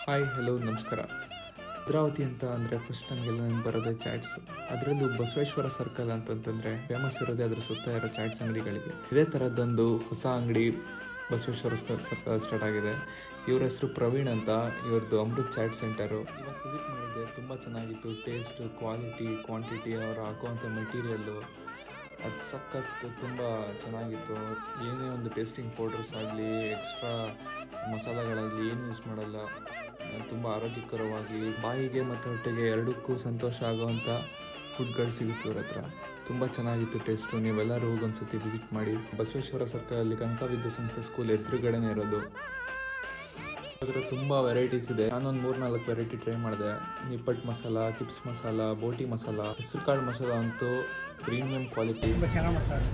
Hi hello ನಮಸ್ಕಾರ. ಭದ್ರಾವತಿ ಅಂತ ಅಂದರೆ ಫಸ್ಟ್ ನಮಗೆಲ್ಲ ನನಗೆ ಬರೋದೇ ಚಾಟ್ಸು. ಅದರಲ್ಲೂ ಬಸವೇಶ್ವರ ಸರ್ಕಲ್ ಅಂತಂತಂದರೆ ಫೇಮಸ್ ಇರೋದೇ ಅದ್ರ ಸುತ್ತ ಇರೋ ಚಾಟ್ಸ್ ಅಂಗಡಿಗಳಿಗೆ. ಇದೇ ಥರದ್ದೊಂದು ಹೊಸ ಅಂಗಡಿ ಬಸವೇಶ್ವರ ಸರ್ಕಲ್ ಸ್ಟಾರ್ಟ್ ಆಗಿದೆ. ಇವ್ರ ಹೆಸರು ಪ್ರವೀಣ್ ಅಂತ. ಇವ್ರದ್ದು ಅಮೃತ್ ಚಾಟ್ ಸೆಂಟರು. ಇವಾಗ ವಿಸಿಟ್ ಮಾಡಿದ್ದೆ, ತುಂಬ ಚೆನ್ನಾಗಿತ್ತು. ಟೇಸ್ಟು, ಕ್ವಾಲಿಟಿ, ಕ್ವಾಂಟಿಟಿ, ಅವ್ರು ಹಾಕುವಂಥ ಮೆಟೀರಿಯಲ್ಲು ಅದು ಸಖತ್ತು ತುಂಬ ಚೆನ್ನಾಗಿತ್ತು. ಏನೇ ಒಂದು ಟೇಸ್ಟಿಂಗ್ ಪೌಡರ್ಸ್ ಆಗಲಿ, ಎಕ್ಸ್ಟ್ರಾ ಮಸಾಲೆಗಳಾಗಲಿ ಏನು ಯೂಸ್ ಮಾಡಲ್ಲ. ತುಂಬ ಆರೋಗ್ಯಕರವಾಗಿ ಬಾಯಿಗೆ ಮತ್ತು ಹೊಟ್ಟೆಗೆ ಎರಡಕ್ಕೂ ಸಂತೋಷ ಆಗೋವಂಥ ಫುಡ್ಗಳು ಸಿಗುತ್ತೆ ಇವ್ರ ಹತ್ರ. ತುಂಬ ಚೆನ್ನಾಗಿತ್ತು ಟೇಸ್ಟು. ನೀವೆಲ್ಲರೂ ಹೋಗೊಂದ್ಸತಿ ವಿಸಿಟ್ ಮಾಡಿ. ಬಸವೇಶ್ವರ ಸರ್ಕಲಲ್ಲಿ ಕನಕ ವಿದ್ಯಾಸಂಸ್ಥೆ ಸ್ಕೂಲ್ ಎದುರುಗಡೆನೇ ಇರೋದು. ಅದರ ತುಂಬ ವೆರೈಟೀಸ್ ಇದೆ. ನಾನೊಂದು 3-4 ವೆರೈಟಿ ಟ್ರೈ ಮಾಡಿದೆ. ನಿಪ್ಪಟ್ಟು ಮಸಾಲ, ಚಿಪ್ಸ್ ಮಸಾಲ, ಬೋಟಿ ಮಸಾಲ, ಹೆಸರು ಕಾಳು ಮಸಾಲ ಅಂತೂ ಪ್ರೀಮಿಯಂ ಕ್ವಾಲಿಟಿ. ತುಂಬ ಚೆನ್ನಾಗಿ ಮಾಡ್ತಾರೆ.